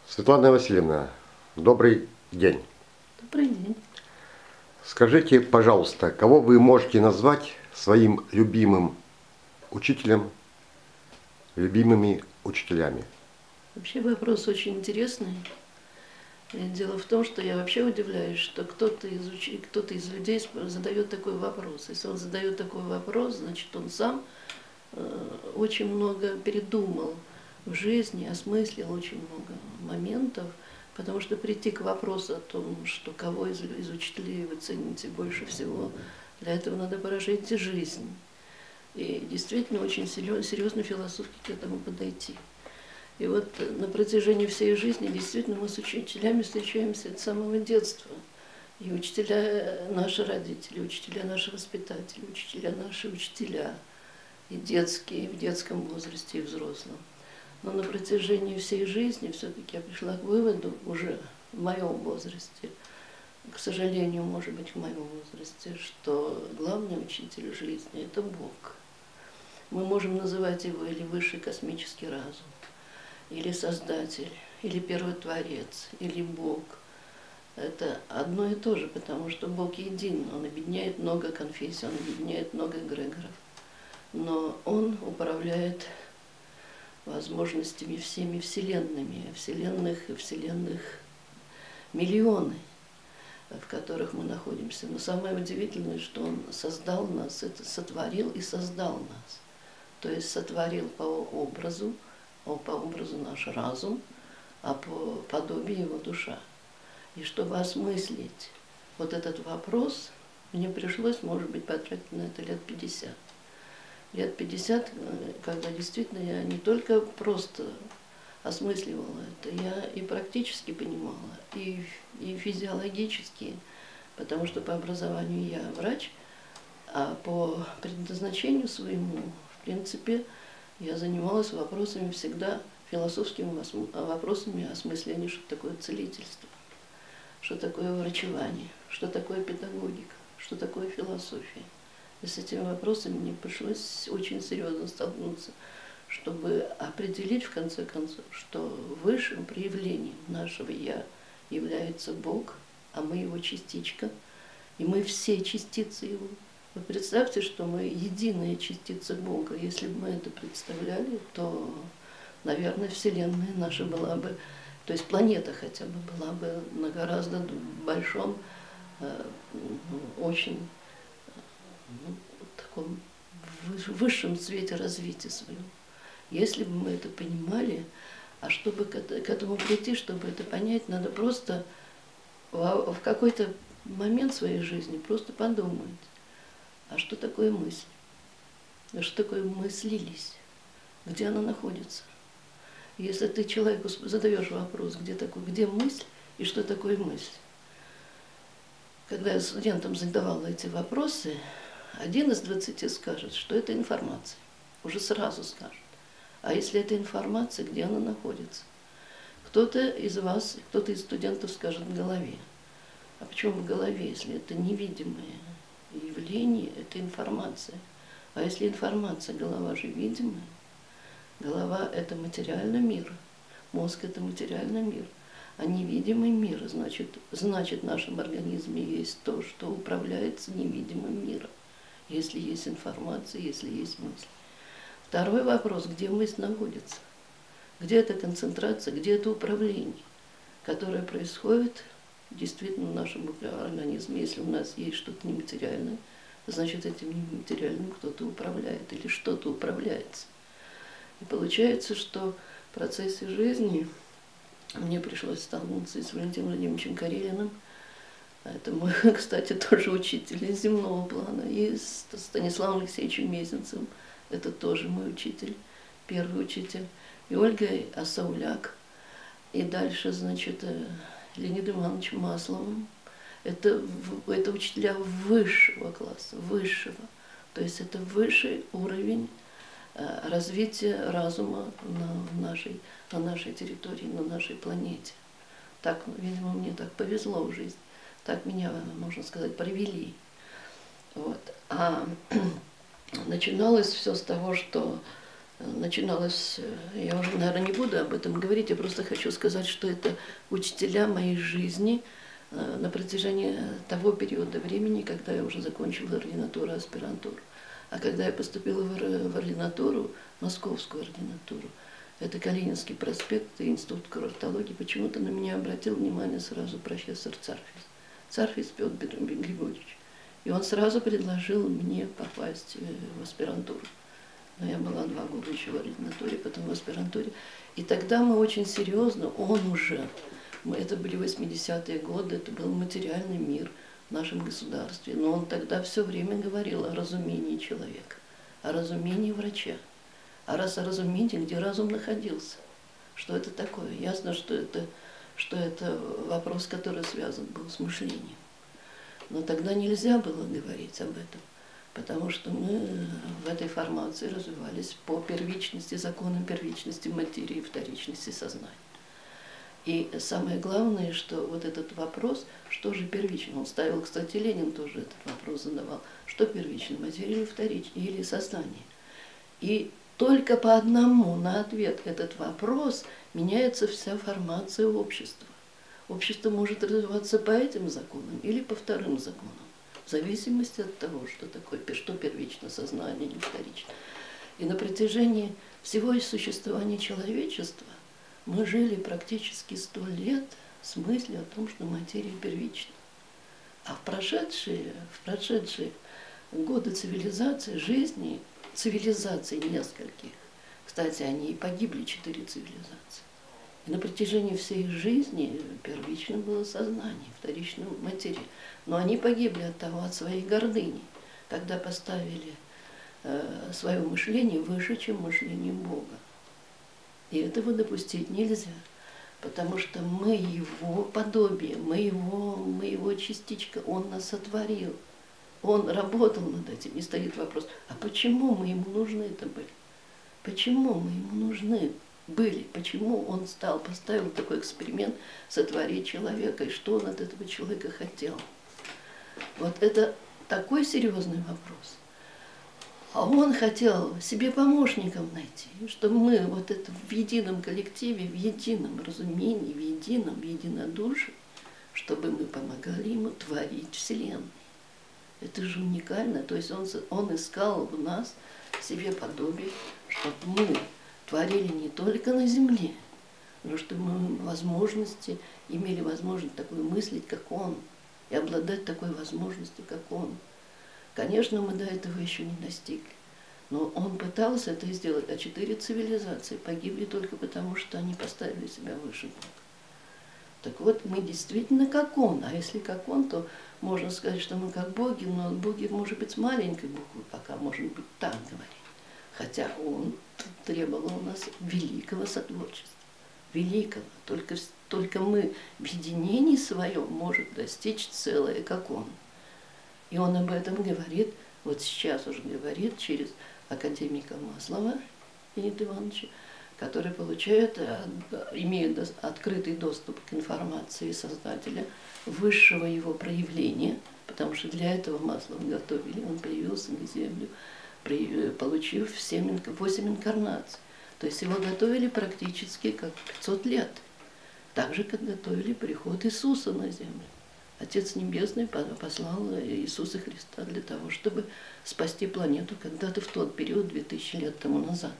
Светлана Васильевна, добрый день. Добрый день. Скажите, пожалуйста, кого вы можете назвать своим любимым учителем, любимыми учителями? Вообще вопрос очень интересный. Дело в том, что я вообще удивляюсь, что кто-то из людей задает такой вопрос. Если он задает такой вопрос, значит он сам очень много передумал в жизни, осмыслил очень много моментов, потому что прийти к вопросу о том, что кого из учителей вы цените больше всего, для этого надо прожить жизнь. И действительно очень серьезно философски к этому подойти. И вот на протяжении всей жизни действительно мы с учителями встречаемся с самого детства. И учителя наши родители, учителя наши воспитатели, учителя наши учителя, и детские, и в детском возрасте, и взрослом. Но на протяжении всей жизни все-таки я пришла к выводу уже в моем возрасте, к сожалению, может быть, в моем возрасте, что главный учитель жизни – это Бог. Мы можем называть его или высший космический разум, или Создатель, или Первый Творец, или Бог. Это одно и то же, потому что Бог един, Он объединяет много конфессий, Он объединяет много эгрегоров. Но Он управляет возможностями всеми вселенными, вселенных миллионы, в которых мы находимся. Но самое удивительное, что Он создал нас, это сотворил и создал нас. То есть сотворил по образу наш разум, а по подобию его душа. И чтобы осмыслить вот этот вопрос, мне пришлось, может быть, потратить на это лет 50. Лет 50, когда действительно я не только просто осмысливала это, я и практически понимала, и физиологически, потому что по образованию я врач, а по предназначению своему, в принципе, я занималась вопросами всегда, философскими вопросами осмысления, что такое целительство, что такое врачевание, что такое педагогика, что такое философия. И с этими вопросами мне пришлось очень серьезно столкнуться, чтобы определить, в конце концов, что высшим проявлением нашего «я» является Бог, а мы его частичка, и мы все частицы его. Вы представьте, что мы единая частица Бога. Если бы мы это представляли, то, наверное, Вселенная наша была бы, то есть планета хотя бы была бы на гораздо большом, очень таком высшем цвете развития своего. Если бы мы это понимали, а чтобы к этому прийти, чтобы это понять, надо просто в какой-то момент своей жизни просто подумать, а что такое мысль? А что такое мыслились? Где она находится? Если ты человеку задаешь вопрос, где мысль и что такое мысль? Когда я студентам задавала эти вопросы, 1 из 20 скажет, что это информация. Уже сразу скажет. А если это информация, где она находится? Кто-то из вас, кто-то из студентов скажет в голове. А почему в голове, если это невидимое явление, это информация? А если информация, голова же видимая? Голова – это материальный мир, мозг – это материальный мир. А невидимый мир, значит, в нашем организме есть то, что управляется невидимым миром. Если есть информация, если есть мысль. Второй вопрос, где мысль находится? Где эта концентрация, где это управление, которое происходит действительно в нашем организме? Если у нас есть что-то нематериальное, значит, этим нематериальным кто-то управляет или что-то управляется. И получается, что в процессе жизни мне пришлось столкнуться и с Валентином Владимировичем Карелиным. Это мой, кстати, тоже учитель из земного плана. И с Станиславом Алексеевичем Мезенцевым. Это тоже мой учитель, первый учитель. И Ольгой Асауляк. И дальше, значит, Леонидом Ивановичем Масловым. Это учителя высшего класса, высшего. То есть это высший уровень развития разума на нашей территории, на нашей планете. Так, видимо, мне так повезло в жизни. Так меня, можно сказать, провели. Вот. А начиналось все с того, что начиналось, я уже, наверное, не буду об этом говорить, я просто хочу сказать, что это учителя моей жизни на протяжении того периода времени, когда я уже закончила ординатуру, аспирантуру. А когда я поступила в ординатуру, московскую ординатуру, это Калининский проспект и Институт курортологии, почему-то на меня обратил внимание сразу профессор Царфис. Царфис Петр Григорьевич. И он сразу предложил мне попасть в аспирантуру. Но я была 2 года еще в ординатуре, потом в аспирантуре. И тогда мы очень серьезно, это были 80-е годы, это был материальный мир в нашем государстве. Но он тогда все время говорил о разумении человека, о разумении врача, о разумении, где разум находился. Что это такое? Ясно, что это вопрос, который связан был с мышлением. Но тогда нельзя было говорить об этом, потому что мы в этой формации развивались по первичности, законам первичности материи, вторичности сознания. И самое главное, что вот этот вопрос, что же первично, он ставил, кстати, Ленин тоже этот вопрос задавал, что первично, материя или вторичная, или сознание. И только по одному на ответ этот вопрос меняется вся формация общества. Общество может развиваться по этим законам или по вторым законам, в зависимости от того, что такое, что первично, сознание или вторично. И на протяжении всего существования человечества мы жили практически 100 лет с мыслью о том, что материя первична. А в прошедшие годы цивилизации, жизни, цивилизаций нескольких, кстати, они и погибли, 4 цивилизации. И на протяжении всей их жизни первично было сознание, вторично материя. Но они погибли от своей гордыни, когда поставили свое мышление выше, чем мышление Бога. И этого допустить нельзя, потому что мы его подобие, мы его частичка, он нас сотворил. Он работал над этим, и стоит вопрос, а почему мы ему нужны-то были? Почему мы ему нужны были? Почему он поставил такой эксперимент сотворить человека, и что он от этого человека хотел? Вот это такой серьезный вопрос. А он хотел себе помощников найти, чтобы мы вот это в едином коллективе, в едином разумении, в единодушии, чтобы мы помогали ему творить Вселенную. Это же уникально. То есть он искал в нас себе подобие, чтобы мы творили не только на земле, но чтобы мы имели возможность такой мыслить, как он, и обладать такой возможностью, как он. Конечно, мы до этого еще не достигли. Но он пытался это сделать, а 4 цивилизации погибли только потому, что они поставили себя выше Бога. Так вот, мы действительно как он. А если как он, то можно сказать, что мы как боги, но боги, может быть, с маленькой буквы, пока, может быть, так говорить. Хотя он требовал у нас великого сотворчества. Великого. Только мы в единении своем можем достичь целое, как он. И он об этом говорит, вот сейчас уже говорит через академика Маслова Леонида Ивановича, который имеет открытый доступ к информации Создателя, высшего его проявления, потому что для этого Маслова готовили, он появился на Землю, получив 8 инкарнаций. То есть его готовили практически как 500 лет, так же, как готовили приход Иисуса на Землю. Отец Небесный послал Иисуса Христа для того, чтобы спасти планету когда-то в тот период, 2000 лет тому назад,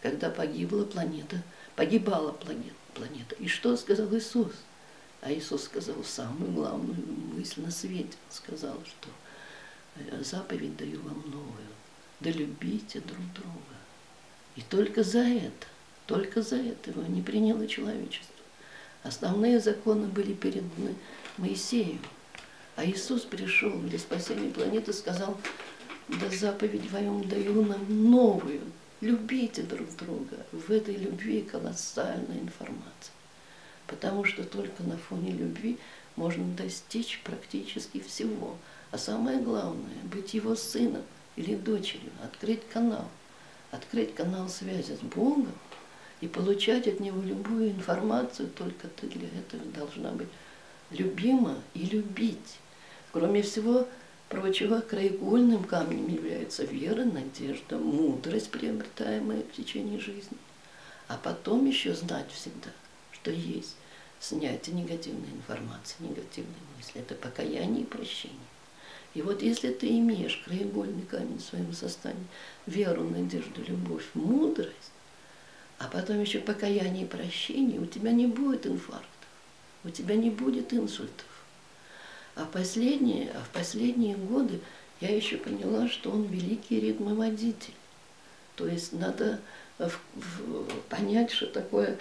когда погибала планета. И что сказал Иисус? А Иисус сказал самую главную мысль на свете. Он сказал, что заповедь даю вам новую, да любите друг друга. И только за это его не приняло человечество. Основные законы были переданы Моисею. А Иисус пришел для спасения планеты, сказал, да заповедь твою даю нам новую. Любите друг друга. В этой любви колоссальная информация. Потому что только на фоне любви можно достичь практически всего. А самое главное, быть его сыном или дочерью, открыть канал связи с Богом и получать от него любую информацию, только ты для этого должна быть любима и любить. Кроме всего, прочего, краеугольным камнем является вера, надежда, мудрость, приобретаемая в течение жизни. А потом еще знать всегда, что есть снятие негативной информации, негативной мысли. Это покаяние и прощение. И вот если ты имеешь краеугольный камень в своем состоянии, веру, надежду, любовь, мудрость, а потом еще покаяние и прощение, у тебя не будет инфарктов, у тебя не будет инсультов. А в последние годы я еще поняла, что он великий ритмоводитель. То есть надо понять, что такое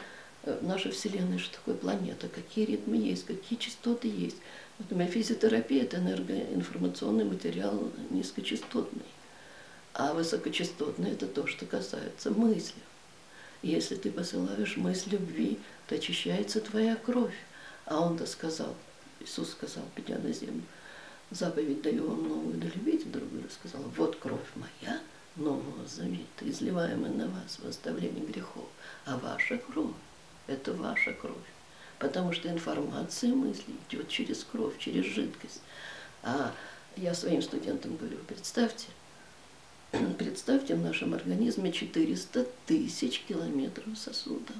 наша Вселенная, что такое планета, какие ритмы есть, какие частоты есть. Например, физиотерапия – это энергоинформационный материал низкочастотный, а высокочастотный – это то, что касается мысли. И если ты посылаешь мысль любви, то очищается твоя кровь. А он-то сказал, Иисус сказал, придя на землю, заповедь даю вам новую, да любите друг друга, сказал, вот кровь моя, Нового Завета, изливаемая на вас в оставление грехов, а ваша кровь – это ваша кровь. Потому что информация мысли идет через кровь, через жидкость. А я своим студентам говорю, представьте, в нашем организме 400 тысяч километров сосудов.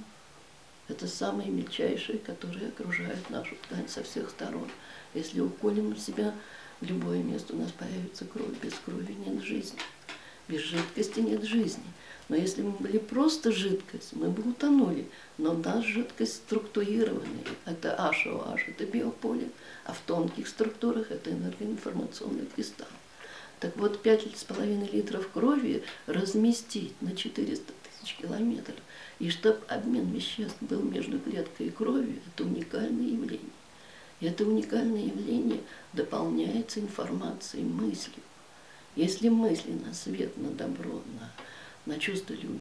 Это самые мельчайшие, которые окружают нашу ткань со всех сторон. Если уколем в себя в любое место, у нас появится кровь. Без крови нет жизни. Без жидкости нет жизни. Но если мы были просто жидкость, мы бы утонули. Но у нас жидкость структурированная. Это HOH, это биополе. А в тонких структурах это энергоинформационный кристалл. Так вот, 5,5 литров крови разместить на 400 тысяч километров. И чтобы обмен веществ был между клеткой и кровью, это уникальное явление. И это уникальное явление дополняется информацией, мыслью. Если мысли на свет, на добро, на чувство любви,